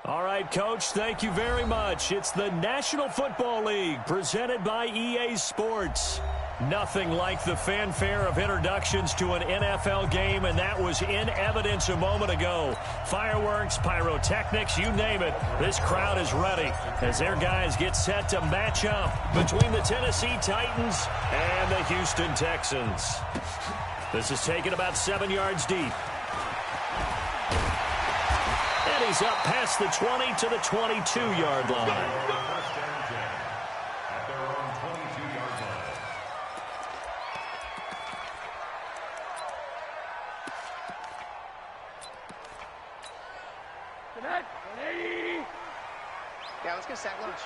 All right, Coach, thank you very much. It's the National Football League presented by EA Sports. Nothing like the fanfare of introductions to an NFL game, and that was in evidence a moment ago. Fireworks, pyrotechnics, you name it. This crowd is ready as their guys get set to match up between the Tennessee Titans and the Houston Texans. This is taken about 7 yards deep. And he's up past the 20 to the 22-yard line. Yeah, let's go sack lunch.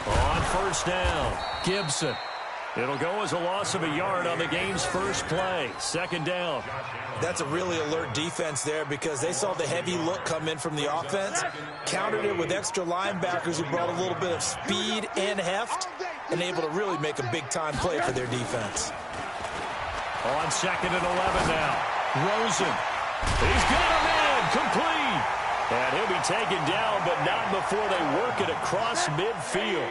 On first down, Gibson. It'll go as a loss of a yard on the game's first play. Second down. That's a really alert defense there because they saw the heavy look come in from the offense, countered it with extra linebackers who brought a little bit of speed and heft, and able to really make a big-time play for their defense. On 2nd and 11 now. Rosen. He's got a man. Complete. And he'll be taken down, but not before they work it across midfield.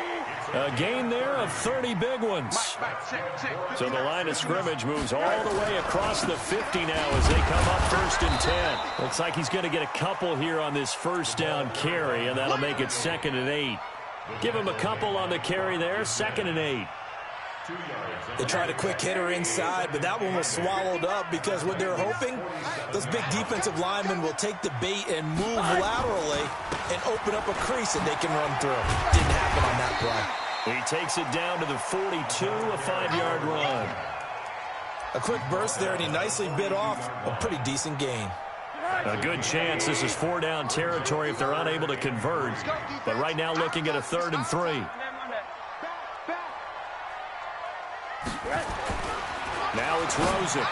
A gain there of 30 big ones. So the line of scrimmage moves all the way across the 50 now as they come up 1st and 10. Looks like he's going to get a couple here on this first down carry, and that'll make it 2nd and 8. Give him a couple on the carry there, 2nd and 8. They tried a quick hitter inside, but that one was swallowed up because what they're hoping, those big defensive linemen will take the bait and move laterally and open up a crease that they can run through. Didn't happen on that play. He takes it down to the 42, a 5-yard run. A quick burst there, and he nicely bit off a pretty decent gain. A good chance this is 4-down territory if they're unable to convert. But right now looking at a 3rd and 3. Now it's Rosen.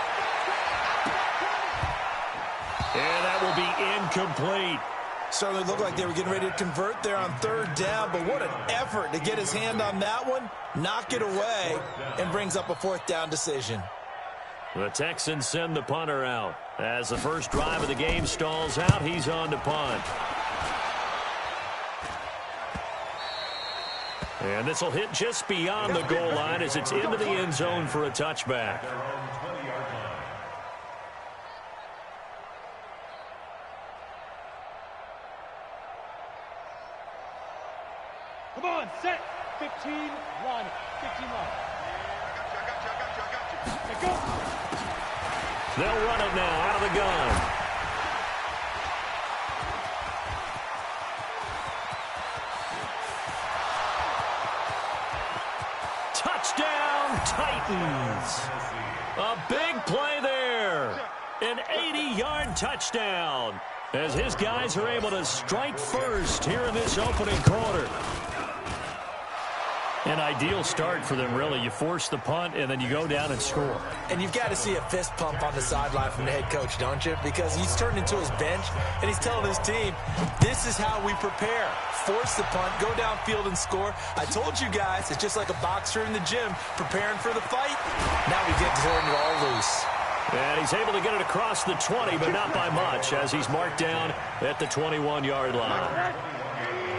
And that will be incomplete. Certainly looked like they were getting ready to convert there on 3rd down, but what an effort to get his hand on that one, knock it away, and brings up a 4th down decision. The Texans send the punter out. As the first drive of the game stalls out, he's on to punt. And this will hit just beyond the goal line as it's into the end zone for a touchback. Come on, set. 15, 1, 15, 1. I got you. They'll run it now out of the gun. Touchdown, Titans. A big play there. An 80-yard touchdown as his guys are able to strike first here in this opening quarter. An ideal start for them, really. You force the punt, and then you go down and score. And you've got to see a fist pump on the sideline from the head coach, don't you? Because he's turned into his bench, and he's telling his team, this is how we prepare. Force the punt, go downfield and score. I told you guys, it's just like a boxer in the gym preparing for the fight. Now we get to turn it all loose. And he's able to get it across the 20, but not by much, as he's marked down at the 21-yard line.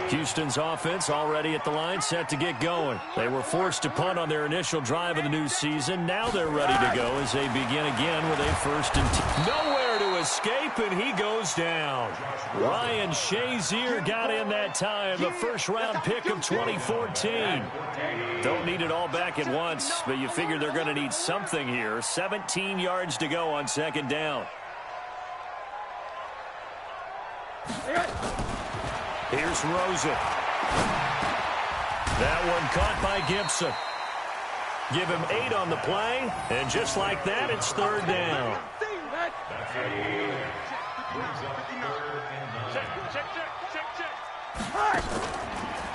Houston's offense already at the line, set to get going. They were forced to punt on their initial drive of the new season. Now they're ready to go as they begin again with a 1st and 10. Nowhere to escape, and he goes down. Ryan Shazier got in that time, the first-round pick of 2014. Don't need it all back at once, but you figure they're going to need something here. 17 yards to go on 2nd down. Here's Rosen. That one caught by Gibson. Give him 8 on the play, and just like that, it's 3rd down.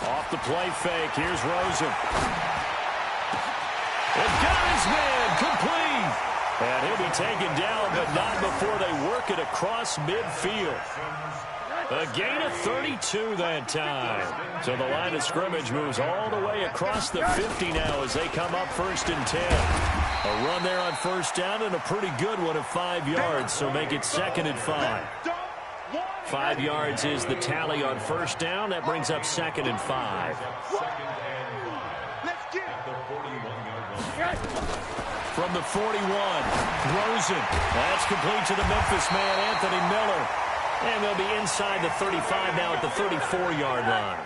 Off the play fake, here's Rosen. And got his man, complete. And he'll be taken down, but not before they work it across midfield. A gain of 32 that time. So the line of scrimmage moves all the way across the 50 now as they come up 1st and 10. A run there on first down and a pretty good one of 5 yards, so make it 2nd and 5. 5 yards is the tally on first down. That brings up 2nd and 5. From the 41, Rosen. That's complete to the Memphis man, Anthony Miller. And they'll be inside the 35 now at the 34-yard line.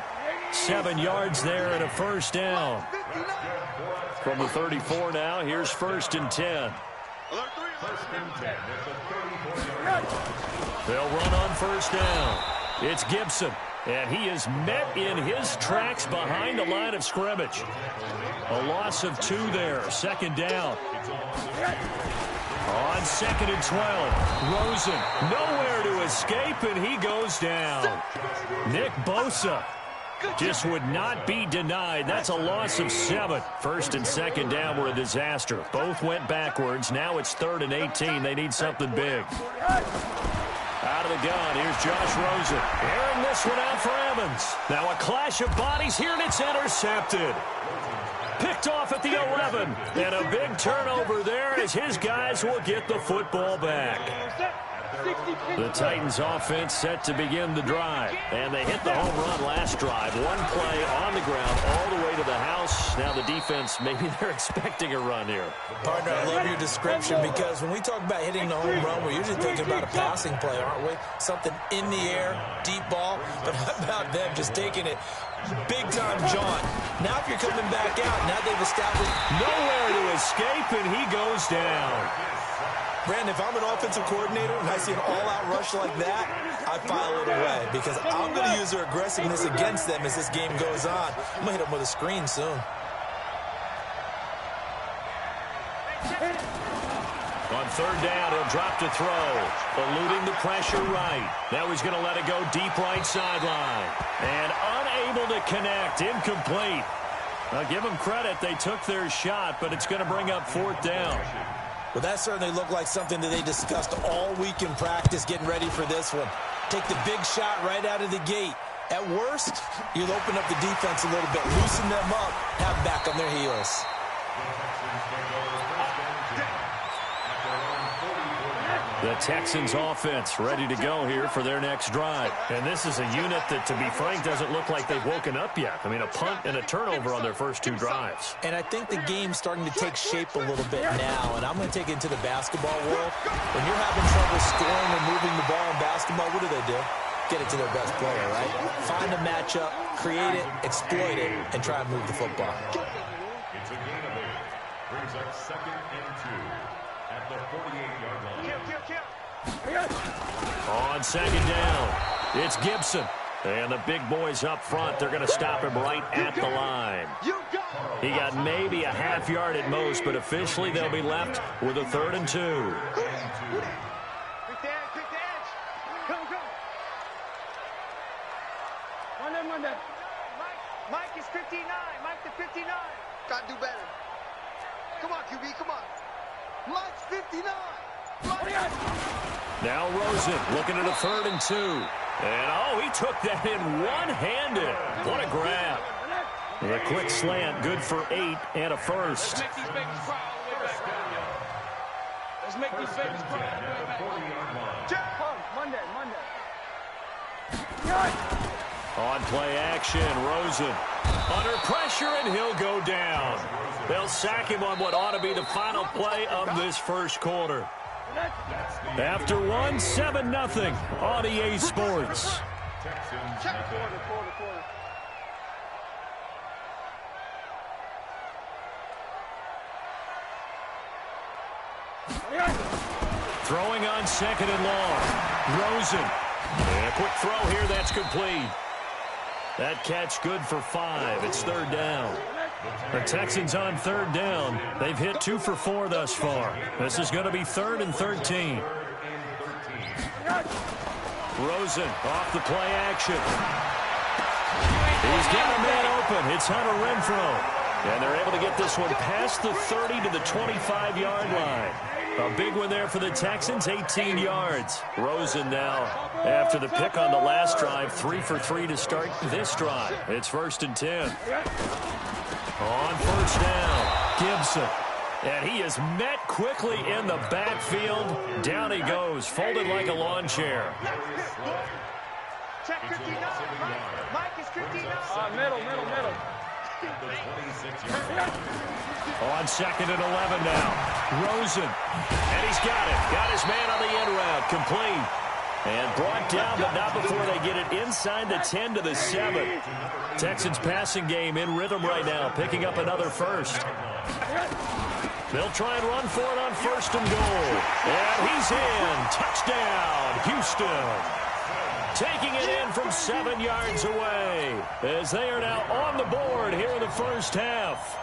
7 yards there and a first down. From the 34 now, here's 1st and 10. They'll run on first down. It's Gibson, and he is met in his tracks behind the line of scrimmage. A loss of 2 there, 2nd down. On 2nd and 12, Rosen nowhere to escape, and he goes down. Nick Bosa just would not be denied. That's a loss of 7. 1st and 2nd down were a disaster. Both went backwards. Now it's 3rd and 18. They need something big. Out of the gun, here's Josh Rosen. Airing this one out for Evans. Now a clash of bodies here, and it's intercepted. Picked off at the 11. And a big turnover there as his guys will get the football back. The Titans offense set to begin the drive. And they hit the home run last drive. One play on the ground all the way to the house. Now the defense, maybe they're expecting a run here. Partner, I love your description because when we talk about hitting the home run, we're usually thinking about a passing play, aren't we? Something in the air, deep ball. But how about them just taking it big-time John? Now if you're coming back out, now they've established nowhere to escape, and he goes down. Brandon, if I'm an offensive coordinator and I see an all-out rush like that, I file it away because I'm going to use their aggressiveness against them as this game goes on. I'm going to hit them with a screen soon. On 3rd down, he'll drop to throw. Eluding the pressure right. Now he's going to let it go deep right sideline. And unable to connect. Incomplete. Now give them credit. They took their shot, but it's going to bring up 4th down. Well, that certainly looked like something that they discussed all week in practice getting ready for this one. Take the big shot right out of the gate. At worst, you'll open up the defense a little bit, loosen them up, have them back on their heels. The Texans offense ready to go here for their next drive. And this is a unit that, to be frank, doesn't look like they've woken up yet. I mean, a punt and a turnover on their first 2 drives. And I think the game's starting to take shape a little bit now. And I'm going to take it into the basketball world. When you're having trouble scoring or moving the ball in basketball, what do? Get it to their best player, right? Find a matchup, create it, exploit it, and try and move the football. It's a gain of 8. Brings up 2nd and 2 at the 48-yard line. On 2nd down, it's Gibson. And the big boys up front, they're going to stop him right at the line. He got maybe a half yard at most, but officially they'll be left with a 3rd and 2. Mike is 59. Mike the 59. Gotta do better. Come on, QB, come on. Mike's 59. Now Rosen looking at a 3rd and 2. And, he took that in one-handed. What a grab. And a quick slant, good for 8 and a first. Let's make these babies cry. Monday. On play action, Rosen under pressure, and he'll go down. They'll sack him on what ought to be the final play of this first quarter. After 7-0 on EA Sports. Throwing on 2nd and long. Rosen. And a quick throw here, that's complete. That catch good for 5. It's 3rd down. The Texans on 3rd down. They've hit 2 for 4 thus far. This is going to be 3rd and 13. Rosen off the play action. He's getting a man open. It's Hunter Renfrow. And they're able to get this one past the 30 to the 25-yard line. A big one there for the Texans, 18 yards. Rosen now, after the pick on the last drive, 3 for 3 to start this drive. It's 1st and 10. On 1st down, Gibson. And he is met quickly in the backfield. Down he goes, folded like a lawn chair. Check 59. Mike is 59. Middle. On 2nd and 11 now. Rosen. And he's got it. Got his man on the end route. Complete. And brought down, but not before they get it inside the 10 to the 7. Texans passing game in rhythm right now, picking up another first. They'll try and run for it on 1st and goal. And he's in. Touchdown, Houston. Taking it in from 7 yards away as they are now on the board here in the first half.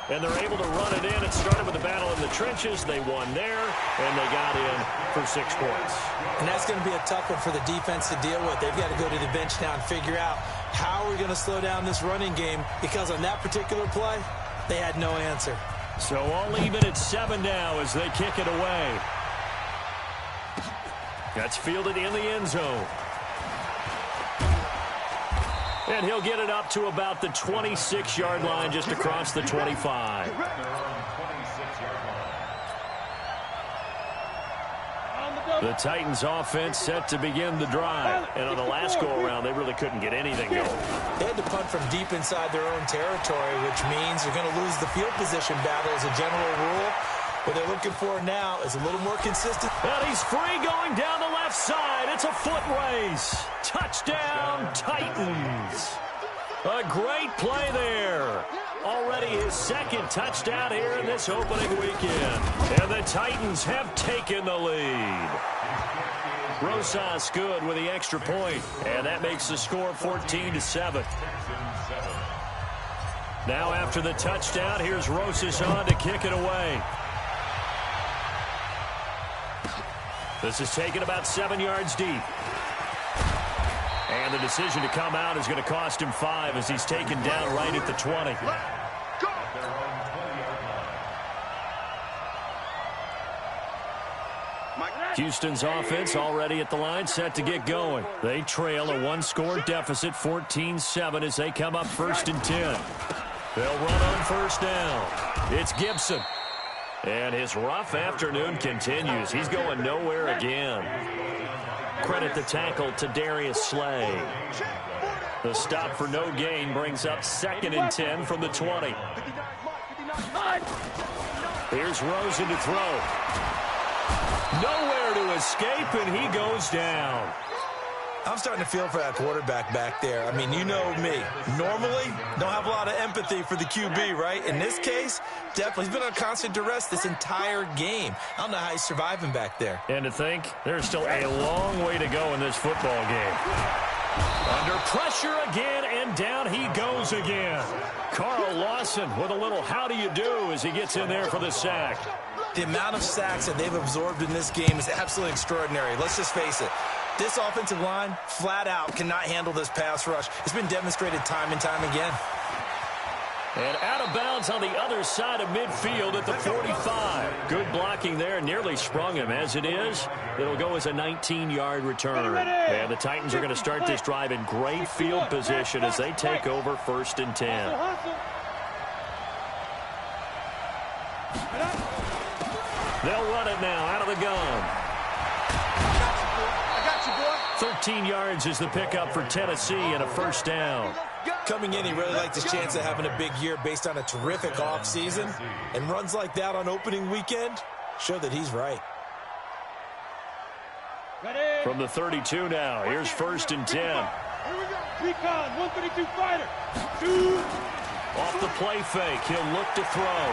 And they're able to run it in. It started with a battle in the trenches. They won there, and they got in for 6 points. And that's going to be a tough one for the defense to deal with. They've got to go to the bench now and figure out how are we going to slow down this running game, because on that particular play, they had no answer. So all even at 7 now as they kick it away. That's fielded in the end zone. And he'll get it up to about the 26-yard line, just across the 25. The Titans offense set to begin the drive. And on the last go-around, they really couldn't get anything going. They had to punt from deep inside their own territory, which means they're going to lose the field position battle as a general rule. What they're looking for now is a little more consistent. And he's free going down the left side. It's a foot race. Touchdown, Titans. A great play there. Already his 2nd touchdown here in this opening weekend. And the Titans have taken the lead. Rosas good with the extra point. And that makes the score 14-7. Now after the touchdown, here's Rosas on to kick it away. This is taken about 7 yards deep. And the decision to come out is going to cost him 5 as he's taken down right at the 20. Houston's offense already at the line, set to get going. They trail a 1-score deficit, 14-7, as they come up 1st and 10. They'll run on 1st down. It's Gibson. And his rough afternoon continues. He's going nowhere again. Credit the tackle to Darius Slay. The stop for no gain brings up 2nd and 10 from the 20. Here's Rosen to throw. Nowhere to escape, and he goes down. I'm starting to feel for that quarterback back there. I mean, you know me. Normally, don't have a lot of empathy for the QB, right? In this case, definitely. He's been on constant duress this entire game. I don't know how he's surviving back there. And to think, there's still a long way to go in this football game. Under pressure again, and down he goes again. Carl Lawson with a little how do you do as he gets in there for the sack. The amount of sacks that they've absorbed in this game is absolutely extraordinary. Let's just face it. This offensive line, flat out, cannot handle this pass rush. It's been demonstrated time and time again. And out of bounds on the other side of midfield at the 45. Good blocking there, nearly sprung him. As it is, it'll go as a 19-yard return. And the Titans are going to start this drive in great field position as they take over 1st and 10. They'll run it now out of the gun. 13 yards is the pickup for Tennessee and a 1st down. Coming in, he really liked his chance of having a big year based on a terrific offseason. And runs like that on opening weekend show that he's right. From the 32 now, here's 1st and 10. Here we go. Recon, 132 fighter. 2. Off the play fake, he'll look to throw.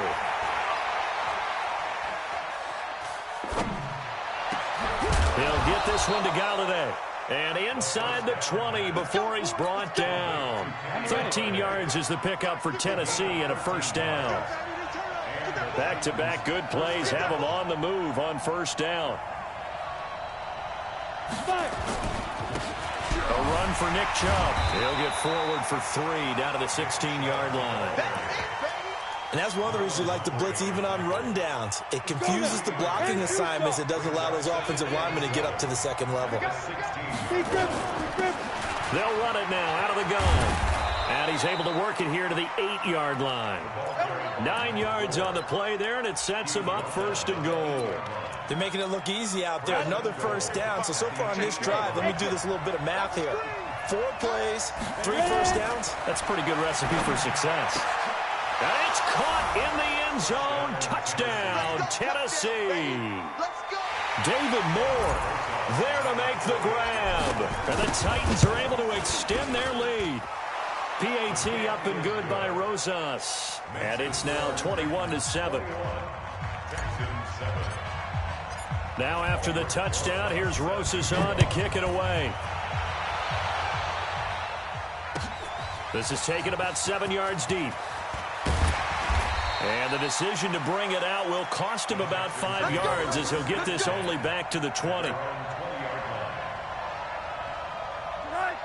He'll get this one to Galladay. And inside the 20 before he's brought down. 13 yards is the pickup for Tennessee and a 1st down. Back-to-back good plays have him on the move on 1st down. A run for Nick Chubb. He'll get forward for 3 down to the 16-yard line. And that's one of the reasons we like to blitz even on rundowns. It confuses the blocking assignments. It doesn't allow those offensive linemen to get up to the 2nd level. They'll run it now out of the gun. And he's able to work it here to the 8-yard line. 9 yards on the play there, and it sets him up 1st and goal. They're making it look easy out there. Another 1st down. So far on this drive, let me do this little bit of math here. 4 plays, 3 1st downs. That's a pretty good recipe for success. And it's caught in the end zone. Touchdown, Tennessee. David Moore there to make the grab. And the Titans are able to extend their lead. PAT up and good by Rosas. And it's now 21-7. Now after the touchdown, here's Rosas on to kick it away. This is taken about 7 yards deep. And the decision to bring it out will cost him about 5 yards as he'll get this only back to the 20.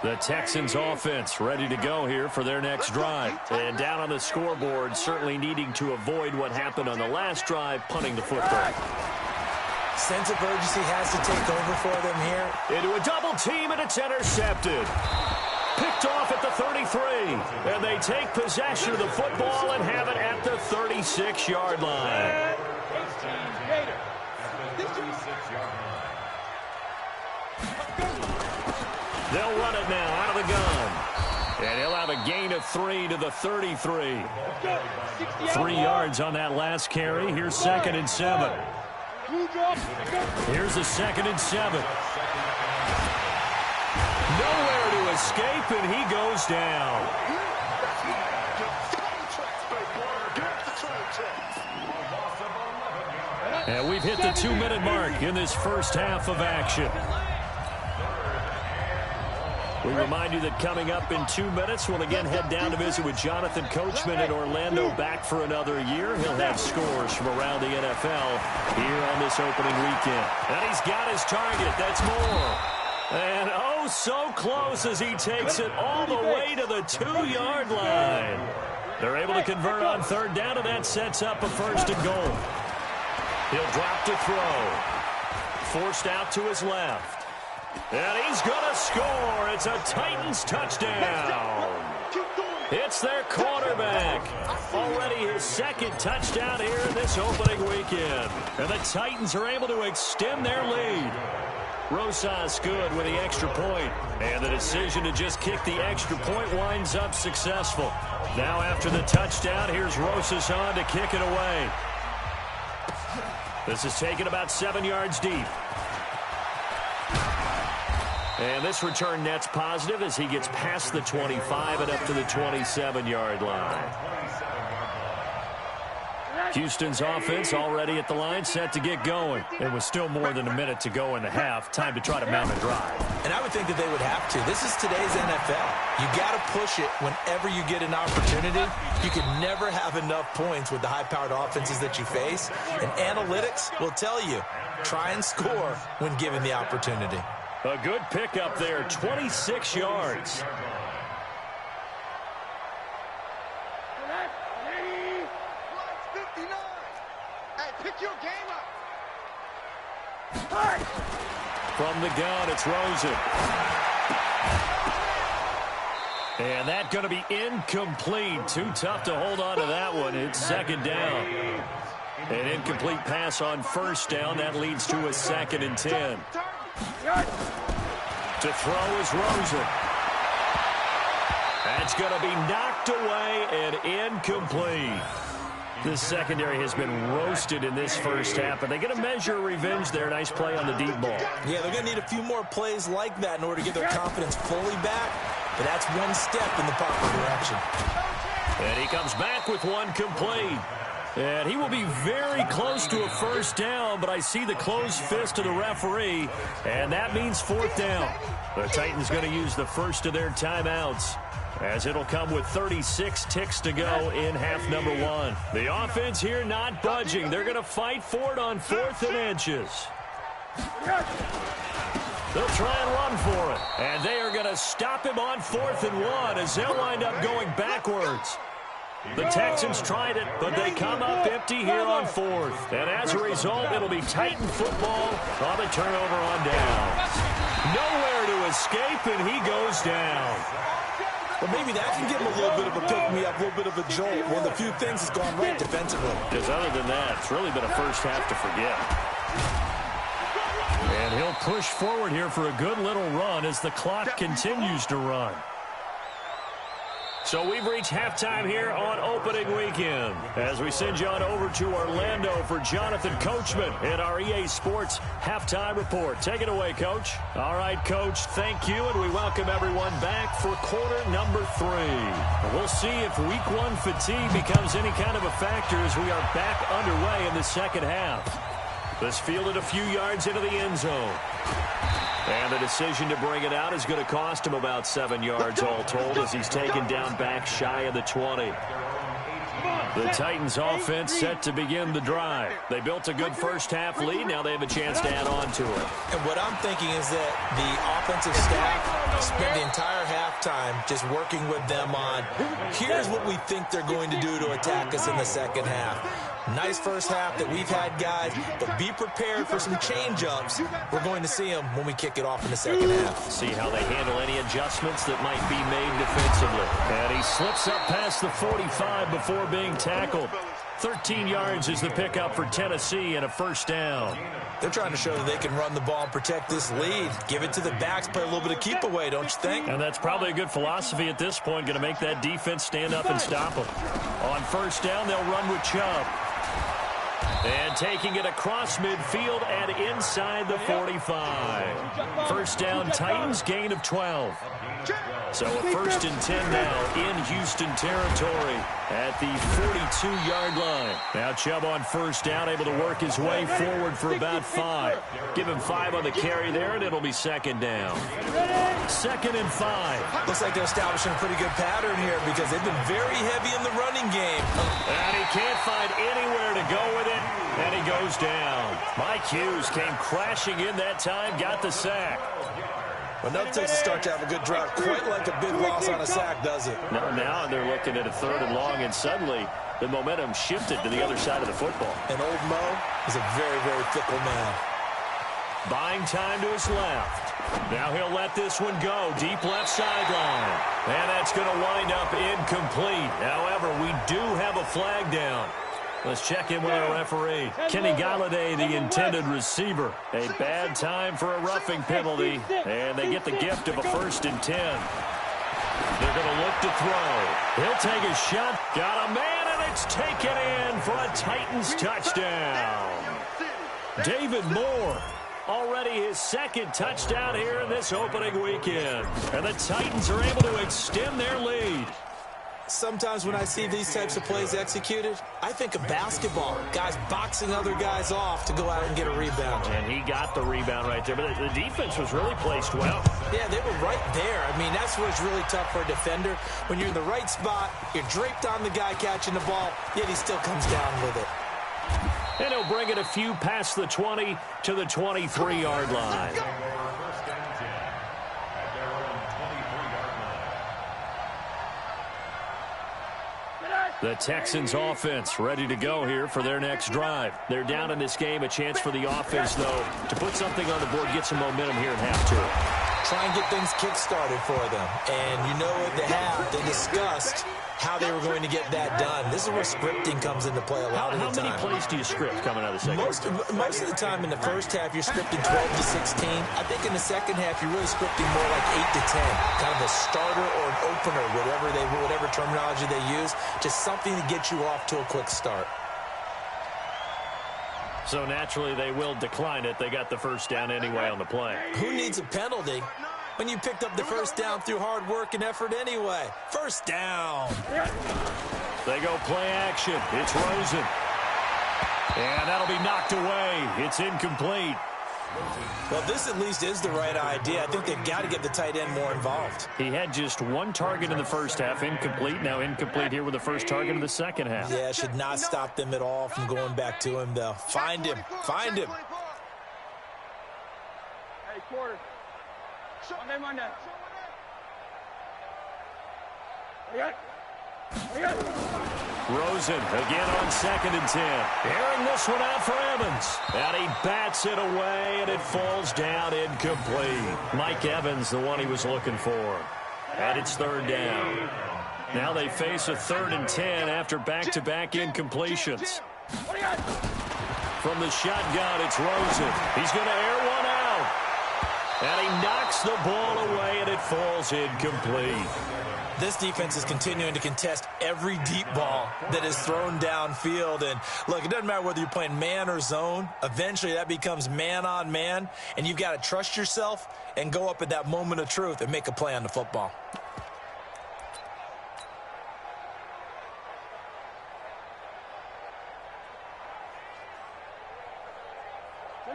The Texans offense ready to go here for their next drive. And down on the scoreboard, certainly needing to avoid what happened on the last drive, punting the football. Sense of urgency has to take over for them here. Into a double team, and it's intercepted. Picked off at the 33. And they take possession of the football and have it at the 36-yard line. They'll run it now out of the gun. And he'll have a gain of 3 to the 33. 3 yards on that last carry. Here's 2nd and 7. Here's a 2nd and 7. Nowhere to escape, and he goes down. And we've hit the 2-minute mark in this first half of action. We remind you that coming up in 2 minutes, we'll again head down to visit with Jonathan Coachman in Orlando, back for another year. He'll have scores from around the NFL here on this opening weekend. And he's got his target. That's Moore. And oh, so close as he takes it all the way to the 2-yard line. They're able to convert on 3rd down, and that sets up a 1st and goal. He'll drop to throw. Forced out to his left. And he's going to score. It's a Titans touchdown. It's their quarterback. Already his 2nd touchdown here in this opening weekend. And the Titans are able to extend their lead. Rosas good with the extra point. And the decision to just kick the extra point winds up successful. Now after the touchdown, here's Rosas on to kick it away. This is taken about 7 yards deep. And this return net's positive as he gets past the 25 and up to the 27-yard line. Houston's offense already at the line, set to get going. It was still more than a minute to go in the half. Time to try to mount a drive. And I would think that they would have to. This is today's NFL. You got to push it whenever you get an opportunity. You can never have enough points with the high-powered offenses that you face. And analytics will tell you, try and score when given the opportunity. A good pickup there, 26 yards. Pick your game up. From the gun, it's Rosen. And that's going to be incomplete. Too tough to hold on to that one. It's 2nd down. An incomplete pass on 1st down. That leads to a 2nd and 10. To throw is Rosen. That's going to be knocked away and incomplete. The secondary has been roasted in this first half, but they get a measure of revenge there. Nice play on the deep ball. Yeah, they're going to need a few more plays like that in order to get their confidence fully back, but that's one step in the proper direction. And he comes back with one complete. And he will be very close to a 1st down, but I see the closed fist of the referee, and that means 4th down. The Titans going to use the first of their timeouts, as it'll come with 36 ticks to go in half number 1. The offense here not budging. They're going to fight for it on 4th and inches. They'll try and run for it. And they are going to stop him on 4th and 1 as they'll wind up going backwards. The Texans tried it, but they come up empty here on 4th. And as a result, it'll be Titan football on the turnover on downs. Nowhere to escape, and he goes down. But maybe that can give him a little bit of a pick-me-up, a little bit of a jolt. One of the few things that's gone right defensively. Because other than that, it's really been a first half to forget. And he'll push forward here for a good little run as the clock continues to run. So we've reached halftime here on opening weekend as we send you on over to Orlando for Jonathan Coachman in our EA Sports halftime report. Take it away, Coach. All right, Coach, thank you, and we welcome everyone back for quarter number 3. We'll see if week 1 fatigue becomes any kind of a factor as we are back underway in the second half. This fielded a few yards into the end zone. And the decision to bring it out is going to cost him about 7 yards all told as he's taken down back shy of the 20. The Titans offense set to begin the drive. They built a good first half lead. Now they have a chance to add on to it. And what I'm thinking is that the offensive staff spent the entire halftime just working with them on, here's what we think they're going to do to attack us in the second half. Nice first half that we've had, guys, but be prepared for some change-ups. We're going to see them when we kick it off in the second half. See how they handle any adjustments that might be made defensively. And he slips up past the 45 before being tackled. 13 yards is the pickup for Tennessee and a first down. They're trying to show that they can run the ball and protect this lead. Give it to the backs, play a little bit of keep away, don't you think? And that's probably a good philosophy at this point, going to make that defense stand up and stop them. On first down, they'll run with Chubb. And taking it across midfield and inside the 45. First down, Titans, gain of 12. So a 1st and 10 now in Houston territory at the 42-yard line. Now Chubb on first down, able to work his way forward for about 5. Give him 5 on the carry there, and it'll be second down. 2nd and 5. Looks like they're establishing a pretty good pattern here because they've been very heavy in the running game. And he can't find anywhere to go with it, and he goes down. Mike Hughes came crashing in that time, got the sack. Well, nothing takes a start to have a good drive. Quite like a big loss on a sack, does it? Now they're looking at a 3rd and long, and suddenly the momentum shifted to the other side of the football. And old Mo is a very, very fickle man. Buying time to his left. Now he'll let this one go. Deep left sideline. And that's going to wind up incomplete. However, we do have a flag down. Let's check in with our referee. Kenny Galladay, the intended receiver. A bad time for a roughing penalty. And they get the gift of a 1st and 10. They're going to look to throw. He'll take a shot. Got a man, and it's taken in for a Titans touchdown. David Moore. Already his 2nd touchdown here in this opening weekend. And the Titans are able to extend their lead. Sometimes when I see these types of plays executed, I think of basketball. Guys boxing other guys off to go out and get a rebound. And he got the rebound right there. But the defense was really placed well. Yeah, they were right there. I mean, that's where it's really tough for a defender. When you're in the right spot, you're draped on the guy catching the ball, yet he still comes down with it. And he'll bring it a few past the 20 to the 23-yard line. The Texans offense ready to go here for their next drive. They're down in this game. A chance for the offense, though, to put something on the board, get some momentum here in half 2. Try and get things kick-started for them. And you know what they have. They discussed how they were going to get that done. This is where scripting comes into play a lot of the time. How many plays do you script coming out of the second half? Most of the time in the first half, you're scripting 12 to 16. I think in the second half, you're really scripting more like 8 to 10. Kind of a starter or an opener, whatever terminology they use. Just something to get you off to a quick start. So naturally, they will decline it. They got the first down anyway on the play. Who needs a penalty when you picked up the first down through hard work and effort anyway? First down. They go play action. It's Rosen. And that'll be knocked away. It's incomplete. Well, this at least is the right idea. I think they've got to get the tight end more involved. He had just 1 target in the first half, incomplete. Now incomplete here with the first target of the second half. Yeah, should not stop them at all from going back to him, though. Find him. Find him. Hey, quarter. Monday. Rosen again on 2nd and 10. Airing this one out for Evans. And he bats it away, and it falls down incomplete. Mike Evans, the one he was looking for. And it's third down. Now they face a 3rd and 10 after back-to-back incompletions. From the shotgun, it's Rosen. He's going to air one out. And he knocks the ball away, and it falls incomplete. This defense is continuing to contest every deep ball that is thrown downfield. And, look, it doesn't matter whether you're playing man or zone. Eventually, that becomes man-on-man, and you've got to trust yourself and go up at that moment of truth and make a play on the football.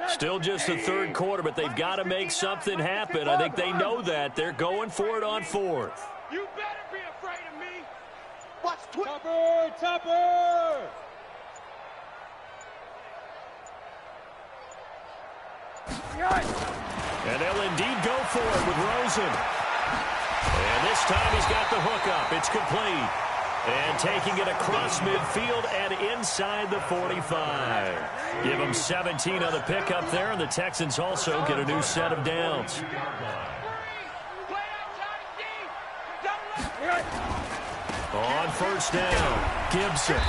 Still just the third quarter, but they've got to make something happen. I think they know that. They're going for it on 4th. You better be afraid of me. Watch Tupper, Tupper. And they'll indeed go for it with Rosen. And this time he's got the hook up. It's complete. And taking it across midfield and inside the 45. Give them 17 on the pickup there, and the Texans also get a new set of downs. On first down, Gibson.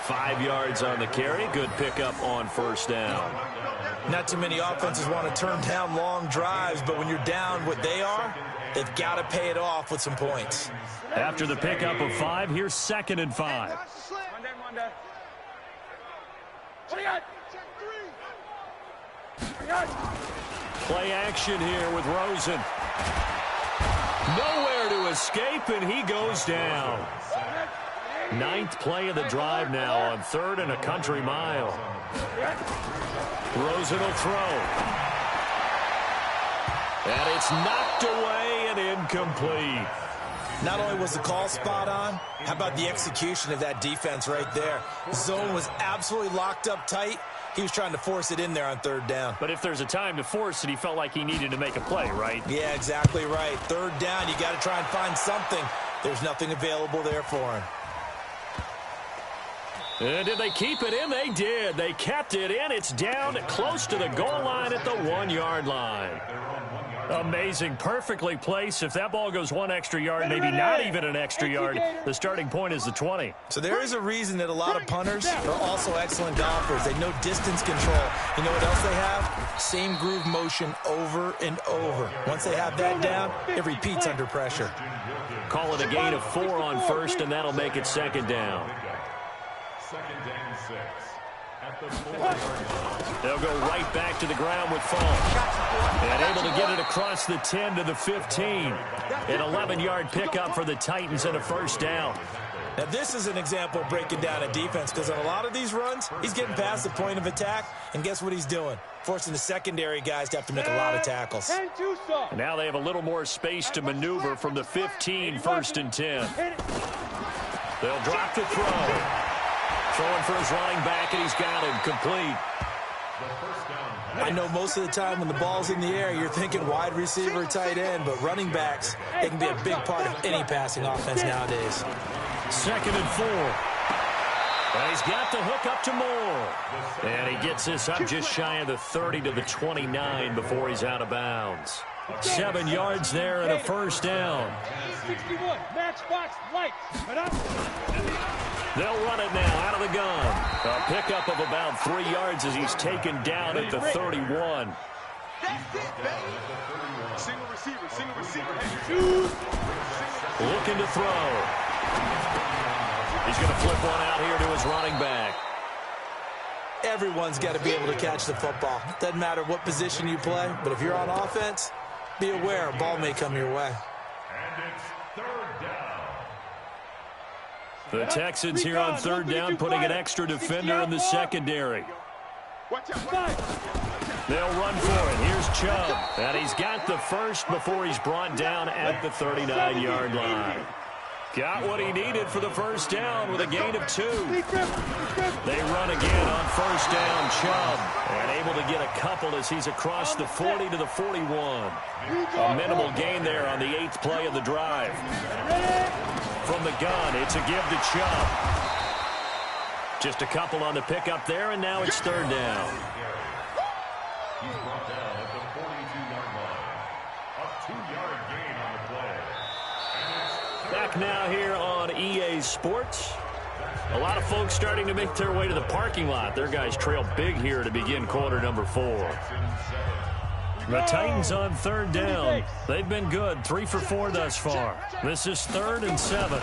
5 yards on the carry. Good pickup on first down. Not too many offenses want to turn down long drives, but when you're down what they are, they've got to pay it off with some points. After the pickup of 5, here's 2nd and 5. What do you got? Play action here with Rosen. Nowhere to escape, and he goes down. 9th play of the drive now on 3rd and a country mile. Rosen will throw. And it's knocked away and incomplete. Not only was the call spot on, how about the execution of that defense right there? Zone was absolutely locked up tight. He was trying to force it in there on 3rd down. But if there's a time to force it, he felt like he needed to make a play, right? Yeah, exactly right. 3rd down, you got to try and find something. There's nothing available there for him. And did they keep it in? They did. They kept it in. It's down close to the goal line at the 1-yard line. Amazing. Perfectly placed. If that ball goes 1 extra yard, maybe not even an extra yard, the starting point is the 20. So there is a reason that a lot of punters are also excellent golfers. They know distance control. You know what else they have? Same groove motion over and over. Once they have that down, it repeats under pressure. Call it a gain of 4 on first, and that'll make it 2nd down. 2nd and 6. At the 4-yard line. They'll go right back to the ground with Falk. And able to get it across the 10 to the 15. An 11-yard pickup for the Titans and a first down. Now, this is an example of breaking down a defense, because on a lot of these runs, he's getting past the point of attack, and guess what he's doing? Forcing the secondary guys to have to make a lot of tackles. And now they have a little more space to maneuver from the 15, 1st and 10. They'll drop to throw. Throwing for his running back, and he's got him complete. I know most of the time when the ball's in the air, you're thinking wide receiver, tight end, but running backs, they can be a big part of any passing offense nowadays. 2nd and 4. And he's got the hook up to Moore. And he gets this up just shy of the 30 to the 29 before he's out of bounds. 7 yards there and a first down. 61, matchbox lights. They'll run it now out of the gun. A pickup of about 3 yards as he's taken down at the 31. That's it, baby. Single receiver, single receiver. Looking to throw. He's going to flip one out here to his running back. Everyone's got to be able to catch the football. Doesn't matter what position you play, but if you're on offense, be aware a ball may come your way. And it's 3rd down. The Texans here on 3rd down, putting an extra defender in the secondary. They'll run for it. Here's Chubb. And he's got the first before he's brought down at the 39-yard line. Got what he needed for the first down with a gain of 2. They run again on first down, Chubb. And able to get a couple as he's across the 40 to the 41. A minimal gain there on the 8th play of the drive. From the gun, it's a give to Chubb. Just a couple on the pickup there, and now it's 3rd down. He's brought down at the 42-yard line. A 2-yard gain on Back now here on EA Sports. A lot of folks starting to make their way to the parking lot. Their guys trail big here to begin quarter number 4. The Titans on third down. They've been good, 3 for 4 thus far. This is 3rd and 7.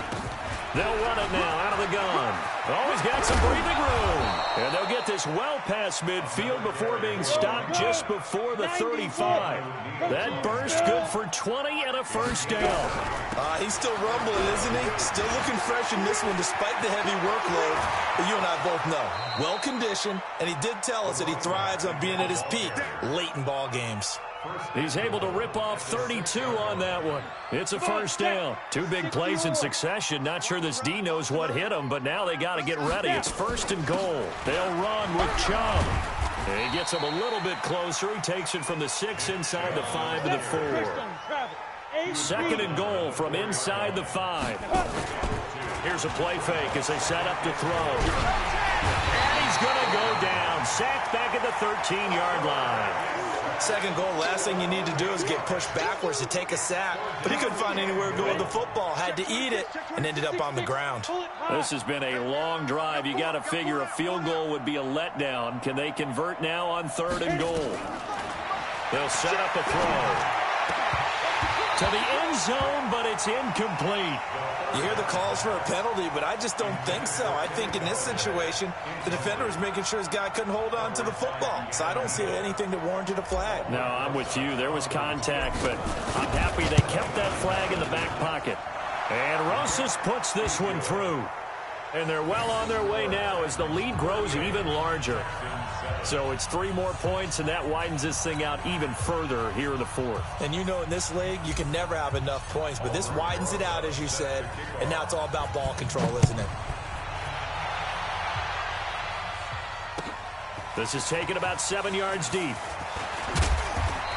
They'll run it now out of the gun. Always got some breathing room. And they'll get this well past midfield before being stopped just before the 35. That burst good for 20 and a first down. He's still rumbling, isn't he? Still looking fresh in this one despite the heavy workload. But you and I both know, well-conditioned, and he did tell us that he thrives on being at his peak late in ball games. He's able to rip off 32 on that one. It's a first down. 2 big plays in succession. Not sure this D knows what hit him, but now they got to get ready. It's 1st and goal. They'll run with Chubb. He gets him a little bit closer. He takes it from the 6 inside the 5 to the 4. 2nd and goal from inside the 5. Here's a play fake as they set up to throw. And he's going to go down. Sacked back at the 13-yard line. 2nd goal, last thing you need to do is get pushed backwards to take a sack. But he couldn't find anywhere to go with the football. Had to eat it and ended up on the ground. This has been a long drive. You got to figure a field goal would be a letdown. Can they convert now on 3rd and goal? They'll set up a throw to the end zone, but it's incomplete. You hear the calls for a penalty, but I just don't think so. I think in this situation, the defender was making sure his guy couldn't hold on to the football. So I don't see anything that warranted a flag. No, I'm with you. There was contact, but I'm happy they kept that flag in the back pocket. And Rosas puts this one through. And they're well on their way now as the lead grows even larger. So it's 3 more points, and that widens this thing out even further here in the 4th. And you know in this league, you can never have enough points, but this widens it out, as you said, and now it's all about ball control, isn't it? This is taken about 7 yards deep.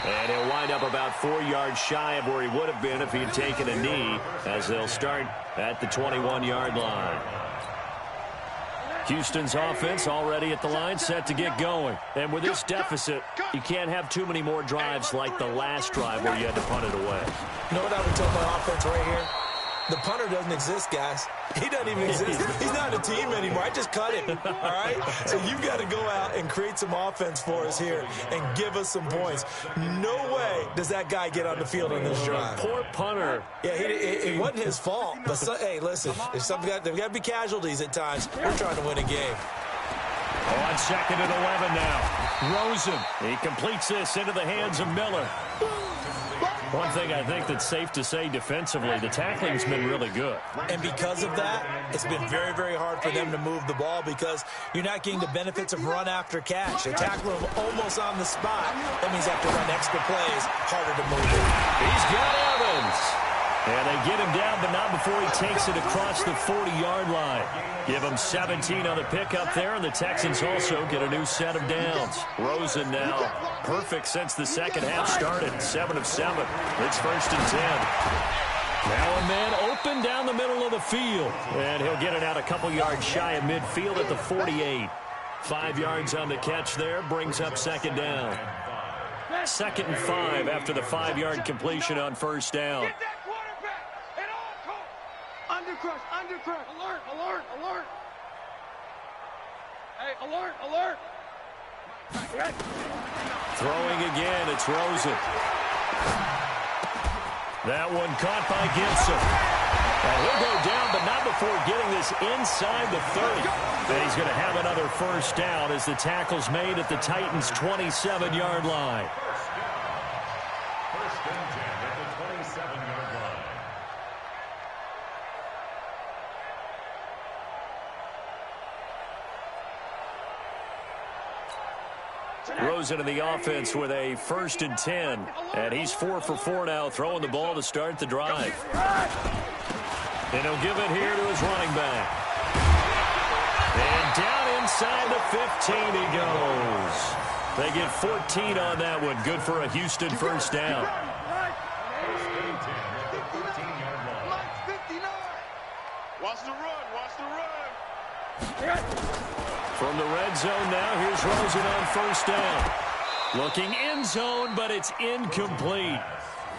And he'll wind up about 4 yards shy of where he would have been if he'd taken a knee, as they'll start at the 21-yard line. Houston's offense already at the line, set to get going. And with this deficit, you can't have too many more drives like the last drive where you had to punt it away. You know what I would tell my offense right here? The punter doesn't exist, guys. He doesn't even exist. He's not a team anymore. I just cut him, all right? So you've got to go out and create some offense for us here and give us some points. No way does that guy get on the field on this drive. Poor punter. Yeah, it wasn't his fault. But, hey, listen, there's got to be casualties at times. We're trying to win a game. On 2nd and 11 now. Rosen, he completes this into the hands of Miller. One thing I think that's safe to say defensively, the tackling's been really good. And because of that, it's been very, very hard for them to move the ball because you're not getting the benefits of run after catch. They tackle him almost on the spot. That means they have to run extra plays, harder to move it. He's got Evans. And they get him down, but not before he takes it across the 40-yard line. Give him 17 on the pickup there, and the Texans also get a new set of downs. Rosen now perfect since the second half started, 7 of 7. It's 1st and 10. Now a man open down the middle of the field, and he'll get it out a couple yards shy of midfield at the 48. 5 yards on the catch there, brings up 2nd down. 2nd and 5 after the 5-yard completion on 1st down. Get that quarterback at all costs. Undercrush, undercrush. Alert, alert, alert. Hey, alert, alert. Throwing again, it's Rosen. That one caught by Gibson. And he'll go down, but not before getting this inside the 30. And he's going to have another 1st down as the tackle's made at the Titans' 27-yard line. 1st and 10 at the 27-yard line. Rosen in the offense with a 1st and 10. And he's 4 for 4 now, throwing the ball to start the drive. And he'll give it here to his running back. And down inside the 15 he goes. They get 14 on that one. Good for a Houston 1st down. 1st and 10 at the 15-yard line. 59. Watch the run, watch the run. From the red zone now, here's Rosen on 1st down. Looking end zone, but it's incomplete.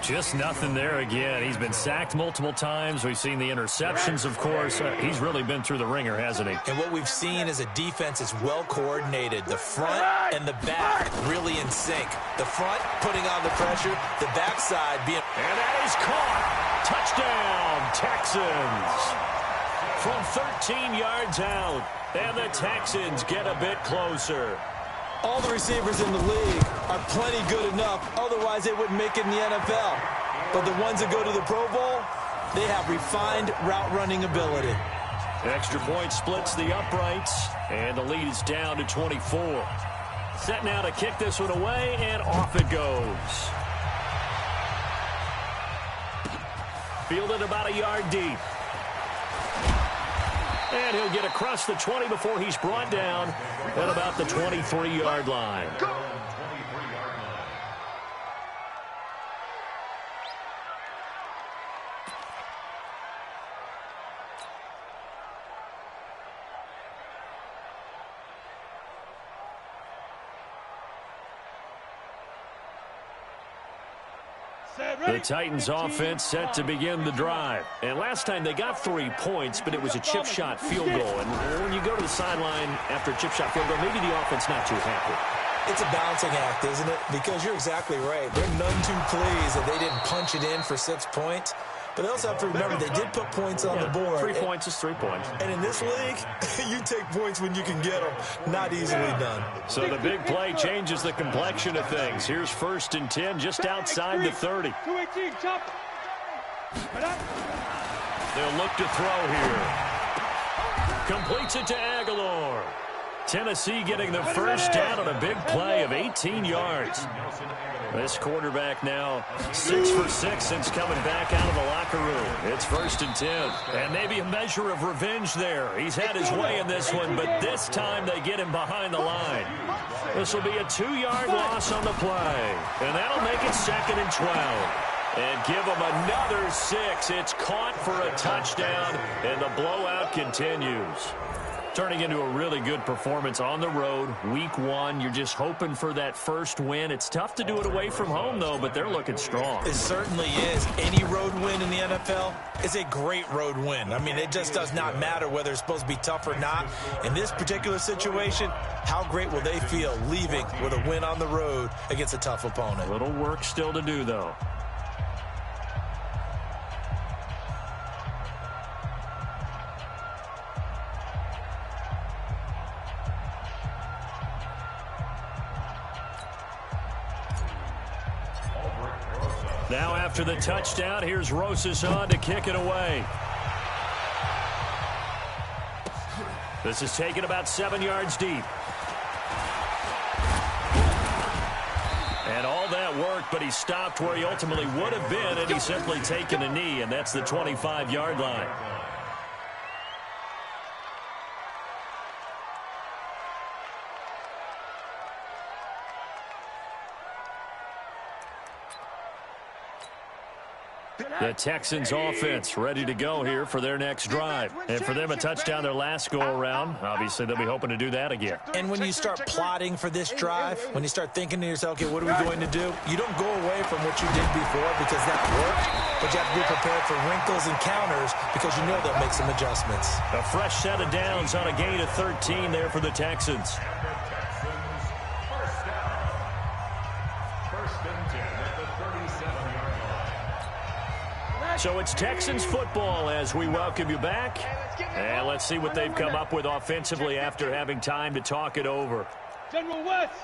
Just nothing there again. He's been sacked multiple times. We've seen the interceptions, of course. He's really been through the ringer, hasn't he? And what we've seen is a defense that's well coordinated. The front and the back really in sync. The front putting on the pressure, the backside being... And that is caught. Touchdown, Texans. From 13 yards out, and the Texans get a bit closer. All the receivers in the league are plenty good enough. Otherwise, they wouldn't make it in the NFL. But the ones that go to the Pro Bowl, they have refined route running ability. Extra point splits the uprights, and the lead is down to 24. Set now to kick this one away, and off it goes. Fielded about a yard deep. And he'll get across the 20 before he's brought down at about the 23-yard line. The Titans offense set to begin the drive. And last time they got 3 points, but it was a chip shot field goal. And when you go to the sideline after a chip shot field goal, maybe the offense not too happy. It's a balancing act, isn't it? Because you're exactly right. They're none too pleased that they didn't punch it in for 6 points. But they also have to remember they did put points on the board. 3 points is 3 points. And in this league, you take points when you can get them. Not easily done. So the big play changes the complexion of things. Here's 1st and 10 just outside the 30. 218, chop. They'll look to throw here. Completes it to Aguilar. Tennessee getting the first down on a big play of 18 yards. This quarterback now 6 for 6 since coming back out of the locker room. It's 1st and 10. And maybe a measure of revenge there. He's had his way in this one, but this time they get him behind the line. This will be a 2-yard loss on the play. And that'll make it 2nd and 12. And give them another 6. It's caught for a touchdown, and the blowout continues. Turning into a really good performance on the road. Week 1, you're just hoping for that first win. It's tough to do it away from home, though, but they're looking strong. It certainly is. Any road win in the NFL is a great road win. I mean, it just does not matter whether it's supposed to be tough or not. In this particular situation, how great will they feel leaving with a win on the road against a tough opponent? A little work still to do, though. Now after the touchdown, here's Rosas on to kick it away. This is taken about 7 yards deep. And all that work, but he stopped where he ultimately would have been, and he's simply taken a knee, and that's the 25-yard line. The Texans offense ready to go here for their next drive. And for them, a touchdown their last go-around. Obviously, they'll be hoping to do that again. And when you start plotting for this drive, when you start thinking to yourself, okay, what are we going to do? You don't go away from what you did before because that worked, but you have to be prepared for wrinkles and counters because you know they'll make some adjustments. A fresh set of downs on a gain of 13 there for the Texans. So it's Texans football as we welcome you back. And let's see what they've come up with offensively after having time to talk it over. General West.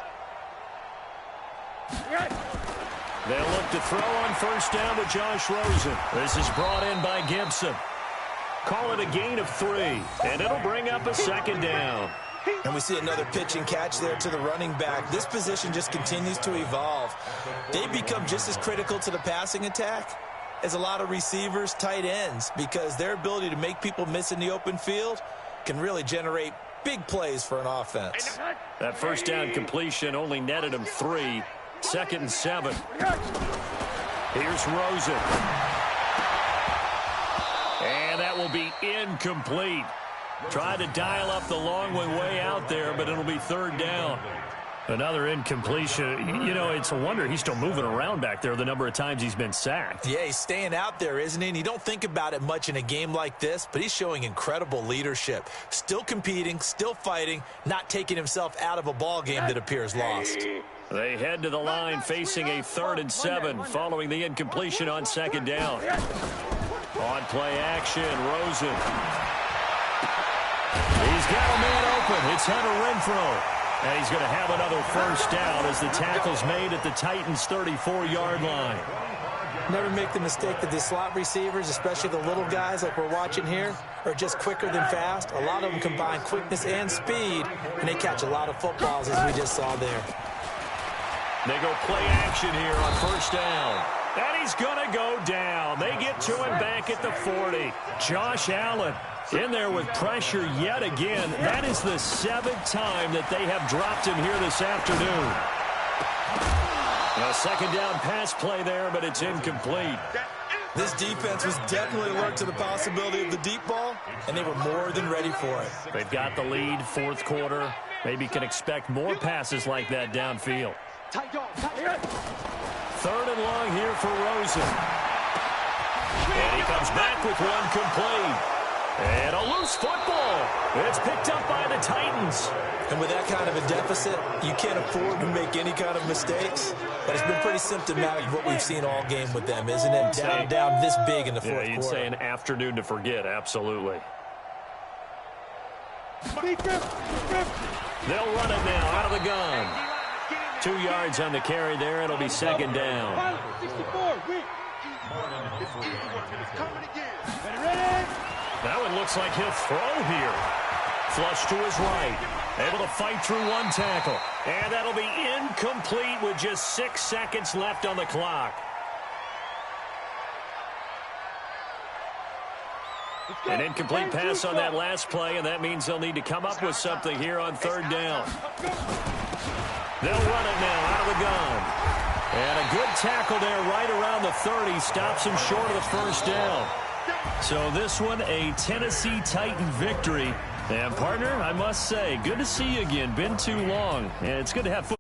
They'll look to throw on 1st down with Josh Rosen. This is brought in by Gibson. Call it a gain of 3, and it'll bring up a 2nd down. And we see another pitch and catch there to the running back. This position just continues to evolve. They become just as critical to the passing attack as a lot of receivers, tight ends, because their ability to make people miss in the open field can really generate big plays for an offense. That 1st down completion only netted him 3. 2nd and 7. Here's Rosen. And that will be incomplete. Tried to dial up the long one way out there, but it'll be 3rd down. Another incompletion. You know, it's a wonder he's still moving around back there the number of times he's been sacked. Yeah, he's staying out there, isn't he? And you don't think about it much in a game like this, but he's showing incredible leadership. Still competing, still fighting, not taking himself out of a ball game that appears lost. They head to the line facing a 3rd and 7 following the incompletion on 2nd down. On play action, Rosen. He's got a man open. It's Hunter Renfrow. And he's going to have another 1st down as the tackle's made at the Titans' 34-yard line. Never make the mistake that the slot receivers, especially the little guys like we're watching here, are just quicker than fast. A lot of them combine quickness and speed, and they catch a lot of footballs, as we just saw there. They go play action here on 1st down. And he's going to go down. They get to him back at the 40. Josh Allen in there with pressure yet again. That is the 7th time that they have dropped him here this afternoon. A 2nd down pass play there, but it's incomplete. This defense was definitely alert to the possibility of the deep ball, and they were more than ready for it. They've got the lead, 4th quarter. Maybe can expect more passes like that downfield. 3rd and long here for Rosen. And he comes back with one complete. And a loose football. It's picked up by the Titans. And with that kind of a deficit, you can't afford to make any kind of mistakes. But it's been pretty symptomatic of what we've seen all game with them, isn't it? Down this big in the 4th quarter. You'd say an afternoon to forget, absolutely. They'll run it now out of the gun. 2 yards on the carry there. It'll be 2nd down. 64, That one looks like he'll throw here. Flush to his right. Able to fight through one tackle. And that'll be incomplete with just 6 seconds left on the clock. An incomplete pass on that last play, and that means they'll need to come up with something here on 3rd down. They'll run it now out of the gun. And a good tackle there right around the 30. Stops him short of the 1st down. So this one, a Tennessee Titan victory. And, partner, I must say, good to see you again. Been too long. And it's good to have football.